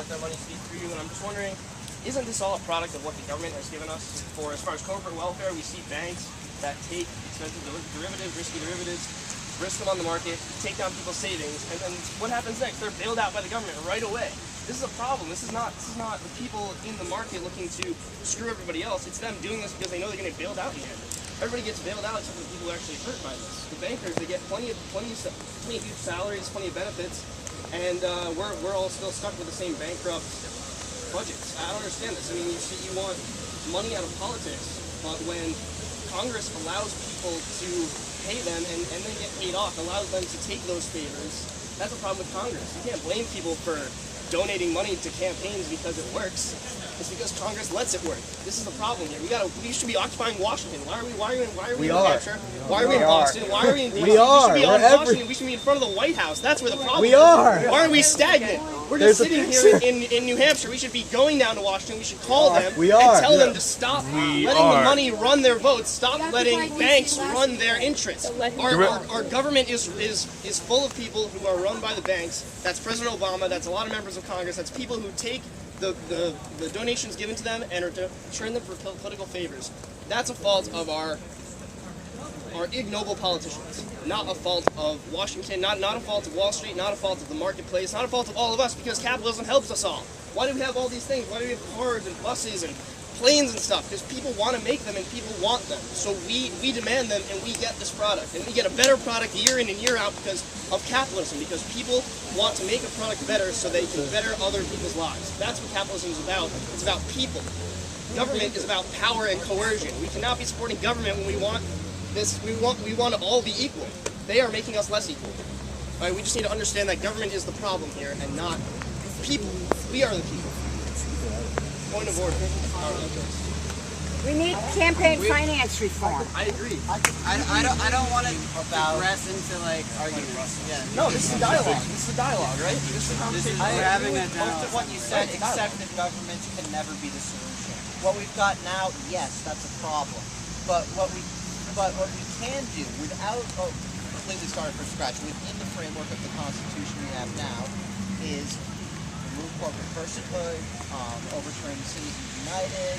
let their money speak for you. And I'm just wondering, isn't this all a product of what the government has given us for as far as corporate welfare? We see banks that take expensive derivatives, risky derivatives, risk them on the market, take down people's savings, and then what happens next? They're bailed out by the government right away. This is a problem. This is not the people in the market looking to screw everybody else. It's them doing this because they know they're going to get bailed out in the end. Everybody gets bailed out except for the people who are actually hurt by this. The bankers, they get plenty of huge salaries, plenty of benefits, and we're all still stuck with the same bankrupt budgets. I don't understand this. I mean, you want money out of politics, but when Congress allows people to pay them and then get paid off, allows them to take those favors, that's a problem with Congress. You can't blame people for donating money to campaigns because it works. It's because Congress lets it work. This is the problem here. We should be occupying Washington. Why are we in New Hampshire? Why are we in Boston? Why are we in DC? We should be on Washington. We should be in front of the White House. That's where the problem is. Why are we stagnant? We're just sitting here in New Hampshire. We should be going down to Washington. We should call them and tell them to stop letting the money run their votes. Stop letting banks run their interests. Our government is full of people who are run by the banks. That's President Obama. That's a lot of members of Congress. That's people who take the donations given to them and are to turn them for political favors. That's a fault of our ignoble politicians, not a fault of Washington, not a fault of Wall Street, not a fault of the marketplace, not a fault of all of us, because capitalism helps us all. Why do we have all these things? Why do we have cars and buses and planes and stuff? Because people want to make them and people want them. So we demand them and we get this product. And we get a better product year in and year out because of capitalism, because people want to make a product better so they can better other people's lives. That's what capitalism is about. It's about people. Government is about power and coercion. We cannot be supporting government when we want this. We want to all be equal. They are making us less equal. All right, we just need to understand that government is the problem here and not people. We are the people. Point of order. We need campaign finance reform. I agree. I don't want to progress into like arguments. Yeah. No, this is a dialogue. This is a dialogue, right? This is a conversation. We're having a dialogue. Most of what you said, except that government can never be the solution. What we've got now, yes, that's a problem. But what we can do without completely starting from scratch, within the framework of the Constitution we have now, is remove corporate personhood, overturn Citizens United,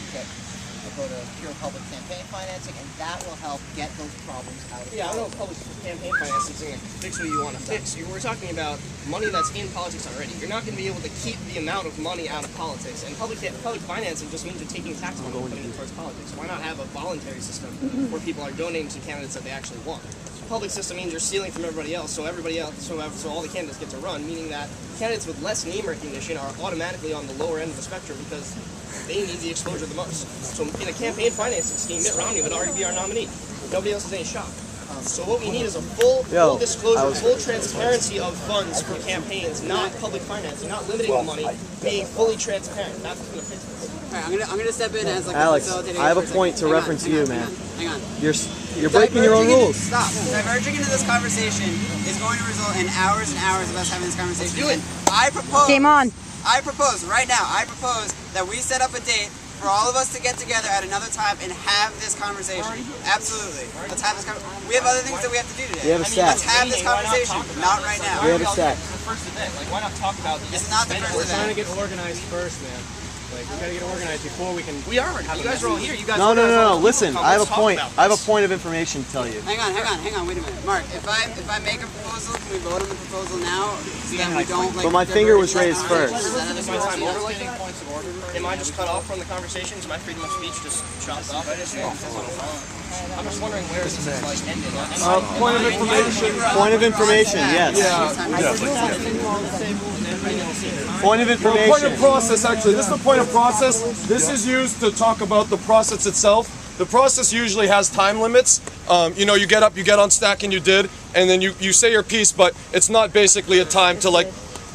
go to pure public campaign financing, and that will help get those problems out of I don't know if public campaign financing is going to fix what you want to fix. We're talking about money that's in politics already. You're not going to be able to keep the amount of money out of politics, and public financing just means you're taking tax money and putting it towards politics. Why not have a voluntary system where people are donating to candidates that they actually want? Public system means you're stealing from everybody else, so all the candidates get to run, meaning that candidates with less name recognition are automatically on the lower end of the spectrum because they need the exposure the most. So in a campaign financing scheme, Mitt Romney would already be our nominee. Nobody else has any shot. So what we need is a full disclosure, full transparency of funds for campaigns, not public financing, not limiting the money, being fully transparent. That's what's going to fix this. All right, I'm gonna step in as like Alex, I have a point to reference you, man. Hang on. You're breaking your own rules. Stop. Diverging into this conversation is going to result in hours and hours of us having this conversation. Let's do it. I propose. Game on. I propose right now. I propose that we set up a date for all of us to get together at another time and have this conversation. Absolutely. Let's have this conversation. We have other things that we have to do today. We have a set. Let's have this conversation, not right now. We have a set. It's the first event. Like, why not talk about this? It's not the first event. We're trying to get organized first, man. Like, we gotta get organized before we can. We are. You guys are all here. You guys. No. Listen, I have a point. I have a point of information to tell you. Hang on. Wait a minute, Mark. If I make a proposal, can we vote on the proposal now? So then we don't like. But my finger was raised first. Is my time over like that? Am I just cut off from the conversations? Am my freedom of speech just chopped off? I'm just wondering where this is like ended. Point of information. Point of information. Yes. Point of information. Point of process, actually. This is the point of process. This is used to talk about the process itself. The process usually has time limits. You get up, you get on stack, and you did, and then you say your piece, but it's not basically a time to like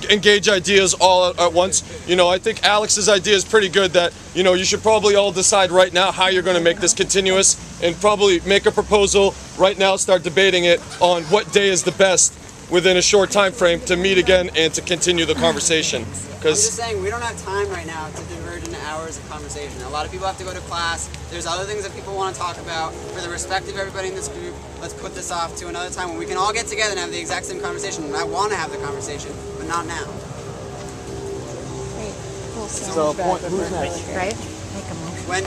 engage ideas all at once. I think Alex's idea is pretty good that, you should probably all decide right now how you're going to make this continuous and probably make a proposal right now, start debating it on what day is the best within a short time frame to meet again and to continue the conversation. I'm just saying, we don't have time right now to diverge into hours of conversation. A lot of people have to go to class. There's other things that people want to talk about. For the respect of everybody in this group, let's put this off to another time when we can all get together and have the exact same conversation. And I want to have the conversation, but not now. So, who's next? Right? Make a motion.